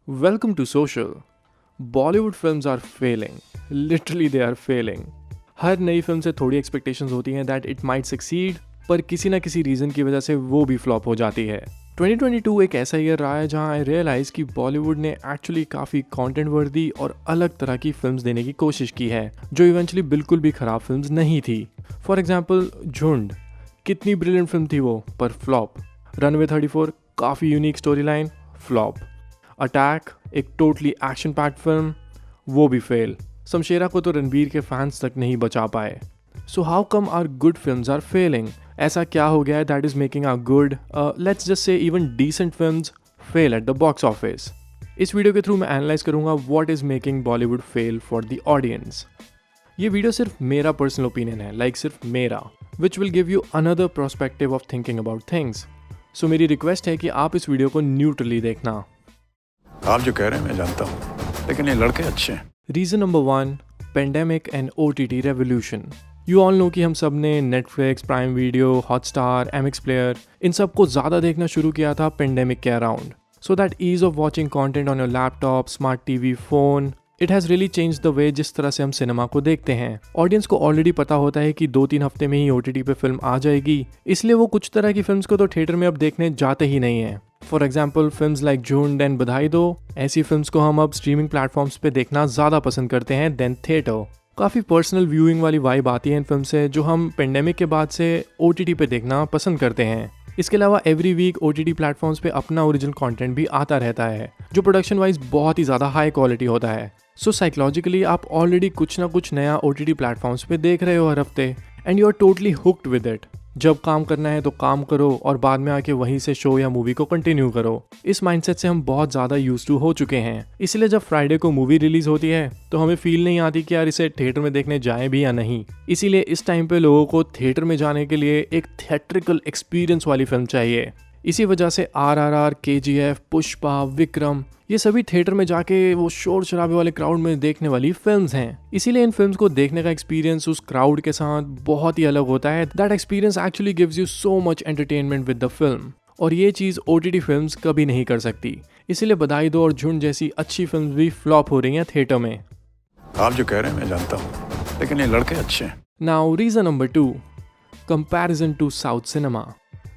Welcome to Social. Bollywood films are failing. Literally they are failing. हर नई film से थोड़ी expectations होती हैं दैट इट माइट सक्सीड, पर किसी ना किसी रीज़न की वजह से वो भी फ्लॉप हो जाती है। 2022 एक ऐसा ईयर रहा है जहां आई रियलाइज कि बॉलीवुड ने एक्चुअली काफ़ी कंटेंट वर्दी और अलग तरह की फिल्म्स देने की कोशिश की है, जो इवेंचुअली बिल्कुल भी ख़राब फिल्म्स नहीं थी। फॉर एग्जाम्पल झुंड, कितनी ब्रिलियंट फिल्म थी वो, पर फ्लॉप। रनवे 34 काफ़ी unique story line, flop. Attack एक टोटली एक्शन पैक्ड फिल्म, वो भी फेल। शमशेरा को तो रणबीर के फैंस तक नहीं बचा पाए। So how come our good films are failing? ऐसा क्या हो गया है that is making our good, let's just say even decent films fail at the box office? इस वीडियो के थ्रू मैं एनालाइज करूंगा what is making Bollywood fail for the audience. ये वीडियो सिर्फ मेरा पर्सनल ओपिनियन है, लाइक सिर्फ मेरा, which will give you another perspective of thinking about things. So मेरी रिक्वेस्ट है कि आप इस वीडियो को न्यूट्रली देखना। आप जो कह रहे हैं मैं जानता हूँ, लेकिन ये लड़के अच्छे हैं। Reason number 1, pandemic and OTT revolution. You all know कि हम सब ने Netflix, Prime Video, Hotstar, MX player, इन सब को ज़्यादा देखना शुरू किया था पेंडेमिक के around. So that ease of watching content on your laptop, smart TV, phone, it has really change the way जिस तरह से हम सिनेमा को देखते हैं। ऑडियंस को ऑलरेडी पता होता है कि 2-3 हफ्ते में ही OTT पे फिल्म आ जाएगी, इसलिए वो कुछ तरह की फिल्म्स को तो थिएटर में अब देखने जाते ही नहीं हैं। फॉर एग्जाम्पल फिल्म्स लाइक झुंड एंड बधाई दो, ऐसी फिल्म्स को हम अब स्ट्रीमिंग प्लेटफॉर्म्स पे देखना ज़्यादा पसंद करते हैं देन थिएटर। काफ़ी पर्सनल व्यूइंग वाली वाइब आती है इन फिल्म से, जो हम पेंडेमिक के बाद से OTT पे देखना पसंद करते हैं। इसके अलावा एवरी वीक OTT प्लेटफॉर्म्स पे अपना ओरिजिनल कंटेंट भी आता रहता है, जो प्रोडक्शन वाइज बहुत ही ज़्यादा हाई क्वालिटी होता है। सो साइकोलॉजिकली आप ऑलरेडी कुछ ना कुछ नया OTT प्लेटफॉर्म्स पे देख रहे हो हर हफ्ते, and you are totally hooked with it. जब काम करना है तो काम करो और बाद में आके वहीं से शो या मूवी को कंटिन्यू करो। इस माइंडसेट से हम बहुत ज़्यादा यूज टू हो चुके हैं, इसलिए जब फ्राइडे को मूवी रिलीज होती है तो हमें फील नहीं आती कि यार इसे थिएटर में देखने जाएं भी या नहीं। इसीलिए इस टाइम पे लोगों को थिएटर में जाने के लिए एक थिएट्रिकल एक्सपीरियंस वाली फिल्म चाहिए। इसी वजह से RRR, KGF, पुष्पा, विक्रम, ये सभी थिएटर में जाके वो शोर शराबे वाले क्राउड में देखने वाली फिल्म्स हैं। इसीलिए इन फिल्म्स को देखने का एक्सपीरियंस उस क्राउड के साथ बहुत ही अलग होता है। That experience actually gives you so much entertainment with the film, और ये चीज़ OTT फिल्म्स कभी नहीं कर सकती। इसीलिए बधाई दो और झुंड जैसी अच्छी फिल्म भी फ्लॉप हो रही हैं थिएटर में। आप जो कह रहे हैं मैं जानता हूँ, लेकिन ये लड़के अच्छे हैं। Now reason number 2, comparison to south cinema.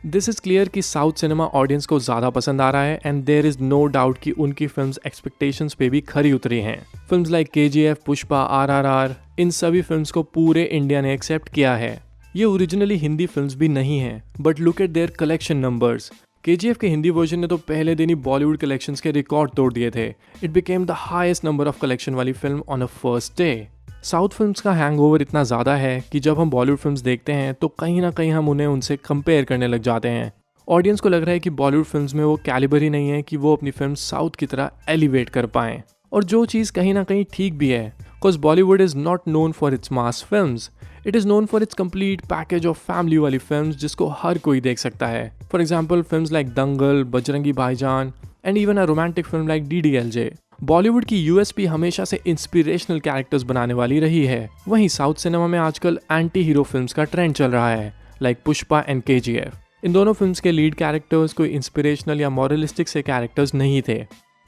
This is clear कि साउथ सिनेमा ऑडियंस को ज़्यादा पसंद आ रहा है, and there is no doubt कि उनकी फिल्म्स एक्सपेक्टेशंस पे भी खरी उतरी हैं। Films like KGF, Pushpa, RRR, इन सभी फिल्म्स को पूरे इंडिया ने एक्सेप्ट किया है। ये ओरिजिनली हिंदी फिल्म्स भी नहीं हैं, but look at their collection numbers. KGF के हिंदी वर्जन ने तो पहले दिन ही बॉलीवुड कलेक्शंस के रिकॉर्ड तोड़ दिए थे। It became the highest number of collection वाली film on a first day. South films का हैंगओवर इतना ज़्यादा है कि जब हम बॉलीवुड फिल्म्स देखते हैं तो कहीं ना कहीं हम उन्हें उनसे कंपेयर करने लग जाते हैं। ऑडियंस को लग रहा है कि बॉलीवुड फिल्म्स में वो कैलिबर ही नहीं है कि वो अपनी फिल्म साउथ की तरह एलिवेट कर पाएँ, और जो चीज़ कहीं ना कहीं ठीक भी है, because Bollywood is not known for its mass films, it is known for its complete package of family वाली फिल्म्स जिसको हर कोई देख सकता है। फॉर एग्जाम्पल फिल्म्स लाइक दंगल, बजरंगी भाईजान, and even a romantic film like DDLJ। Bollywood की USP हमेशा से इंस्पिरेशनल कैरेक्टर्स बनाने वाली रही है। वहीं साउथ सिनेमा में आजकल एंटी हीरो फिल्म्स का ट्रेंड चल रहा है, लाइक पुष्पा एंड KGF। इन दोनों फिल्म्स के लीड कैरेक्टर्स कोई इंस्पिरेशनल या मॉरलिस्टिक से कैरेक्टर्स नहीं थे,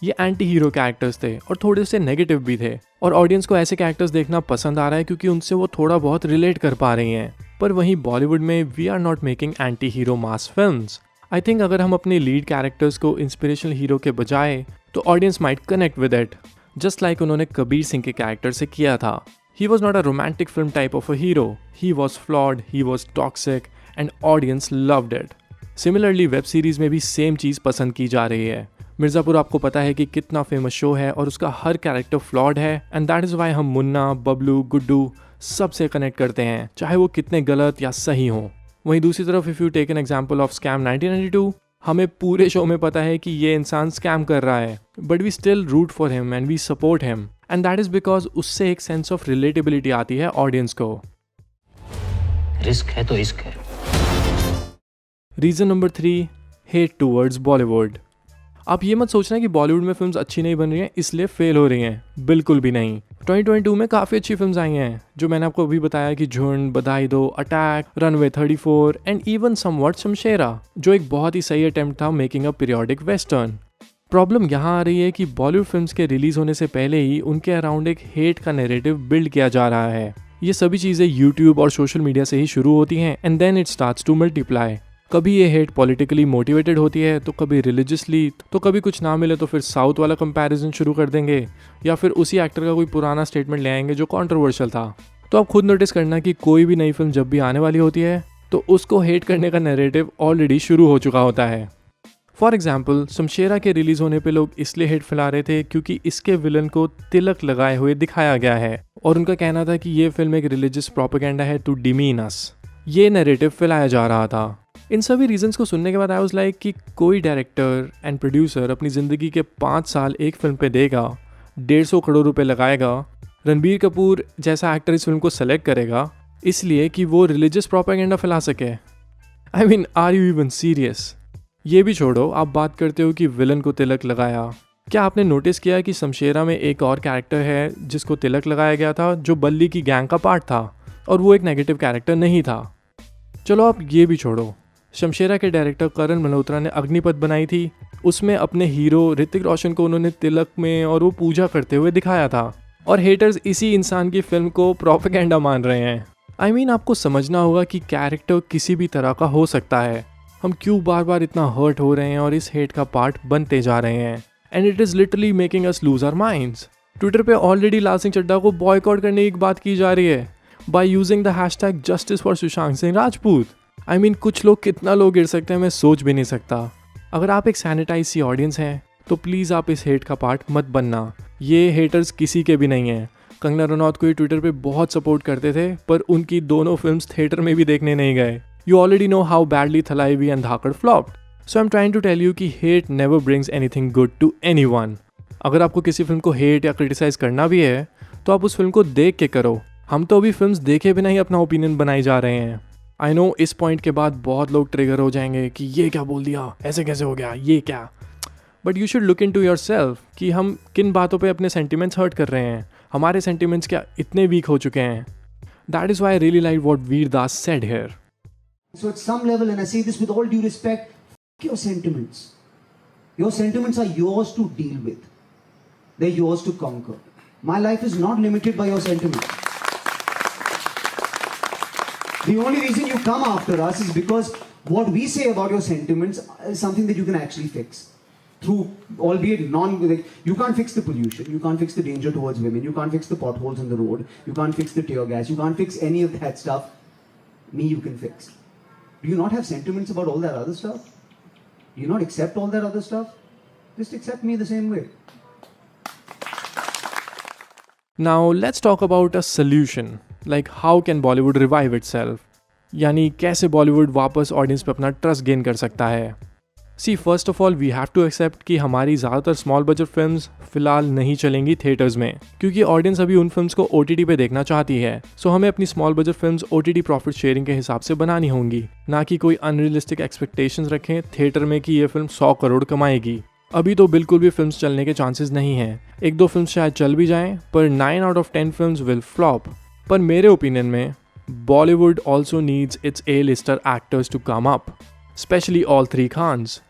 ये एंटी हीरो कैरेक्टर्स थे और थोड़े से नेगेटिव भी थे, और ऑडियंस को ऐसे कैरेक्टर्स देखना पसंद आ रहा है क्योंकि उनसे वो थोड़ा बहुत रिलेट कर पा रही हैं। पर वहीं बॉलीवुड में we are not making anti hero mass films. I think अगर हम अपने लीड कैरेक्टर्स को इंस्पिरेशनल हीरो के बजाय तो audience might connect with it, just like उन्होंने कबीर सिंह के कैरेक्टर से किया था। He was not a romantic film type of a hero, he was flawed, he was toxic, and audience loved it. Similarly web series में भी same चीज़ पसंद की जा रही है। मिर्ज़ापुर आपको पता है कि कितना फेमस शो है और उसका हर कैरेक्टर फ्लॉड है, एंड दैट इज़ वाई हम मुन्ना, बबलू, गुड्डू सबसे कनेक्ट करते हैं, चाहे वो कितने गलत या सही हों। वहीं दूसरी तरफ if you take an example of scam 1992, हमें पूरे शो में पता है कि ये इंसान स्कैम कर रहा है, but we still root for him and we support him, and that is because उससे एक सेंस ऑफ रिलेटेबिलिटी आती है ऑडियंस को। रिस्क है तो इश्क है। Reason number 3, hate towards Bollywood. आप ये मत सोचना कि बॉलीवुड में फिल्म्स अच्छी नहीं बन रही हैं इसलिए फेल हो रही हैं, बिल्कुल भी नहीं। 2022 में काफ़ी अच्छी फिल्म्स आई हैं, जो मैंने आपको अभी बताया कि झुंड, बधाई दो, attack, runway 34 and even somewhat Shamshera, जो एक बहुत ही सही अटेम्प्ट था making a periodic western. Problem यहाँ आ रही है कि बॉलीवुड फिल्म्स के रिलीज होने से पहले ही उनके अराउंड एक हेट का नैरेटिव बिल्ड किया जा रहा है। ये सभी चीज़ें यूट्यूब और सोशल मीडिया से ही शुरू होती हैं and then it starts to multiply. कभी ये हेट पॉलिटिकली मोटिवेटेड होती है, तो कभी रिलीजियसली, तो कभी कुछ ना मिले तो फिर साउथ वाला कंपैरिजन शुरू कर देंगे या फिर उसी एक्टर का कोई पुराना स्टेटमेंट ले आएंगे जो कंट्रोवर्शियल था। तो आप खुद नोटिस करना कि कोई भी नई फिल्म जब भी आने वाली होती है तो उसको हेट करने का नैरेटिव ऑलरेडी शुरू हो चुका होता है। फॉर एग्जाम्पल, शमशेरा के रिलीज होने पे लोग इसलिए हेट फैला रहे थे क्योंकि इसके विलन को तिलक लगाए हुए दिखाया गया है और उनका कहना था कि ये फिल्म एक रिलीजियस प्रोपेगेंडा है टू डिमीन अस। ये नैरेटिव फैलाया जा रहा था। इन सभी रीजंस को सुनने के बाद आई वाज लाइक कि कोई डायरेक्टर एंड प्रोड्यूसर अपनी ज़िंदगी के 5 साल एक फिल्म पे देगा, 150 करोड़ रुपए लगाएगा, रणबीर कपूर जैसा एक्टर इस फिल्म को सेलेक्ट करेगा इसलिए कि वो रिलीजियस प्रोपेगेंडा फैला सके। I mean, are you even serious? ये भी छोड़ो, आप बात करते हो कि विलन को तिलक लगाया। क्या आपने नोटिस किया कि शमशेरा में एक और कैरेक्टर है जिसको तिलक लगाया गया था, जो बल्ली की गैंग का पार्ट था और वो एक नेगेटिव कैरेक्टर नहीं था। चलो आप ये भी छोड़ो, शमशेरा के डायरेक्टर करण मल्होत्रा ने अग्निपथ बनाई थी, उसमें अपने हीरो ऋतिक रोशन को उन्होंने तिलक में और वो पूजा करते हुए दिखाया था और हेटर्स इसी इंसान की फिल्म को प्रोपेगेंडा मान रहे हैं। आई मीन, आपको समझना होगा कि कैरेक्टर किसी भी तरह का हो सकता है। हम क्यों बार बार इतना हर्ट हो रहे हैं और इस हेट का पार्ट बनते जा रहे हैं and it is literally making us lose our minds. Twitter पे ऑलरेडी लाल सिंह चड्ढा को बॉयकॉट करने की बात की जा रही है by using the hashtag justice for Sushant Singh Rajput. I mean, कुछ लोग कितना लोग गिर सकते हैं मैं सोच भी नहीं सकता। अगर आप एक सैनिटाइज सी ऑडियंस हैं तो प्लीज़ आप इस हेट का पार्ट मत बनना। ये हेटर्स किसी के भी नहीं हैं। कंगना रनौत को ये ट्विटर पे बहुत सपोर्ट करते थे पर उनकी दोनों फिल्म्स थिएटर में भी देखने नहीं गए। You already know how badly Thalaivi and Dhakad flopped. So I'm trying to tell you कि hate never brings anything good to anyone. अगर आपको किसी फिल्म को हेट या क्रिटिसाइज करना भी है तो आप उस फिल्म को देख के करो। हम तो अभी फिल्म्स देखे बिना ही अपना ओपिनियन बनाई जा रहे हैं। आई नो इस पॉइंट के बाद बहुत लोग ट्रिगर हो जाएंगे कि ये क्या बोल दिया, ऐसे कैसे हो गया, ये क्या। But you should look into yourself कि हम किन बातों पे अपने सेंटिमेंट्स हर्ट कर रहे हैं। हमारे सेंटिमेंट्स क्या इतने वीक हो चुके हैं? That is why I really like what Veer Das said here. So at some level, and I say this with all due respect, f*** your sentiments. Your sentiments are yours to deal with. They're yours to conquer. My life is not limited by your sentiments. The only reason you come after us is because what we say about your sentiments is something that you can actually fix. Through, albeit you can't fix the pollution, you can't fix the danger towards women, you can't fix the potholes on the road, you can't fix the tear gas, you can't fix any of that stuff. Me you can fix. Do you not have sentiments about all that other stuff? Do you not accept all that other stuff? Just accept me the same way. Now let's talk about a solution. Like how can Bollywood revive itself? यानी कैसे बॉलीवुड वापस audience पे अपना trust gain कर सकता है। See first of all we have to accept कि हमारी ज़्यादातर स्मॉल बजट फिल्म्स फिलहाल नहीं चलेंगी थिएटर्स में क्योंकि ऑडियंस अभी उन फिल्म्स को OTT पे देखना चाहती है। सो हमें अपनी small budget films OTT profit sharing के हिसाब से बनानी होंगी, ना कि कोई अनरियलिस्टिक एक्सपेक्टेशंस रखें थिएटर में कि ये फिल्म 100 करोड़ कमाएगी। अभी तो बिल्कुल भी फिल्म्स चलने के चांसेस नहीं हैं। 1-2 फिल्म्स शायद चल भी जाएं पर 9 out of 10 films will flop. पर मेरे ओपिनियन में Bollywood also needs its A-lister actors to come up, specially all 3 Khans.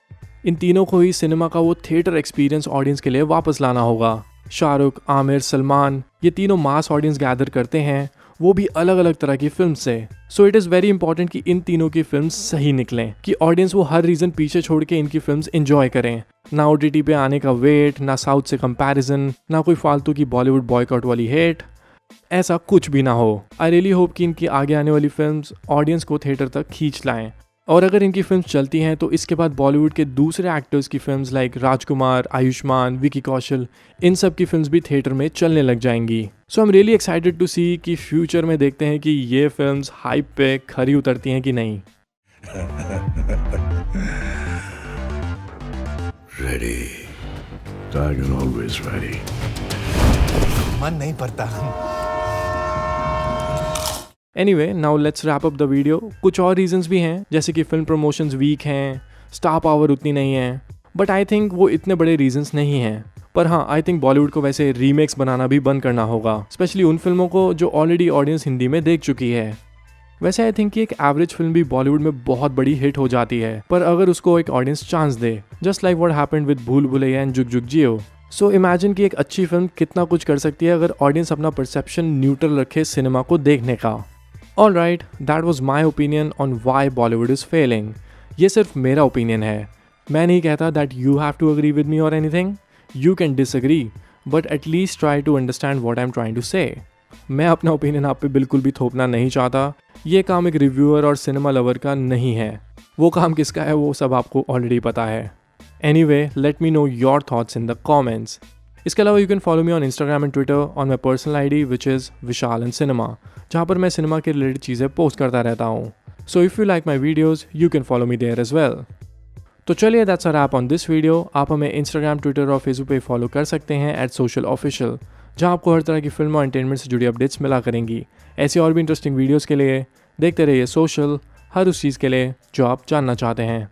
इन तीनों को ही सिनेमा का वो थिएटर एक्सपीरियंस ऑडियंस के लिए वापस लाना होगा। शाहरुख, आमिर, सलमान, ये तीनों मास ऑडियंस गैदर करते हैं, वो भी अलग अलग तरह की फिल्म से। So it is very important कि इन तीनों की फिल्म सही निकलें कि ऑडियंस वो हर रीज़न पीछे छोड़ के इनकी फिल्म्स एंजॉय करें। ना OTT पे आने का वेट, ना साउथ से कंपैरिजन, ना कोई फालतू की बॉलीवुड बॉयकॉट वाली हेट, ऐसा कुछ भी ना हो। आई रियली होप कि इनकी आगे आने वाली फिल्म्स ऑडियंस को थिएटर तक खींच लाएं। और अगर इनकी फिल्म्स चलती हैं तो इसके बाद बॉलीवुड के दूसरे एक्टर्स की फिल्म्स लाइक राजकुमार, आयुष्मान, विकी कौशल, इन सब की फिल्म्स भी थिएटर में चलने लग जाएंगी। So I am really excited to see कि फ्यूचर में देखते हैं कि ये फिल्म्स हाइप पे खरी उतरती हैं कि नहीं। Ready. Tiger always ready. मन नहीं पड़ता। Anyway, now let's wrap up the video. कुछ और रीजंस भी हैं जैसे कि फिल्म प्रमोशंस वीक हैं, स्टार पावर उतनी नहीं है, बट आई थिंक वो इतने बड़े रीजंस नहीं हैं। पर हाँ, आई थिंक बॉलीवुड को वैसे रीमेक्स बनाना भी बंद करना होगा, स्पेशली उन फिल्मों को जो ऑलरेडी ऑडियंस हिंदी में देख चुकी है। वैसे आई थिंक कि एक एवरेज फिल्म भी बॉलीवुड में बहुत बड़ी हिट हो जाती है, पर अगर उसको एक audience chance they, just like what happened with भूल भुलैया एंड जुग जुग जियो। सो इमेजिन कि एक अच्छी फिल्म कितना कुछ कर सकती है अगर ऑडियंस अपना परसेप्शन न्यूट्रल रखे सिनेमा को देखने का। Alright, that was my opinion on why Bollywood is failing. ये सिर्फ मेरा ओपिनियन है, मैं नहीं कहता that you have to agree with me और anything. You can disagree, but at least try to understand what I am trying to say. मैं अपना ओपिनियन आप पे बिल्कुल भी थोपना नहीं चाहता, ये काम एक रिव्यूअर और सिनेमा लवर का नहीं है। वो काम किसका है वो सब आपको ऑलरेडी पता है। Anyway, let me know your thoughts in the comments. इसके अलावा you can follow me on Instagram and Twitter on my personal ID which is Vishal and cinema, जहाँ पर मैं सिनेमा के रिलेटेड चीज़ें पोस्ट करता रहता हूँ। So if you like my videos you can follow me there as well. तो चलिए, that's a wrap on this video. आप हमें इंस्टाग्राम, ट्विटर और फेसबुक पे फॉलो कर सकते हैं @socialofficial, जहाँ आपको हर तरह की फिल्म और एंटरटेनमेंट से जुड़ी अपडेट्स मिला करेंगी। ऐसी और भी इंटरेस्टिंग वीडियोज़ के लिए देखते रहिए सोशल, हर उस चीज़ के लिए जो आप जानना चाहते हैं।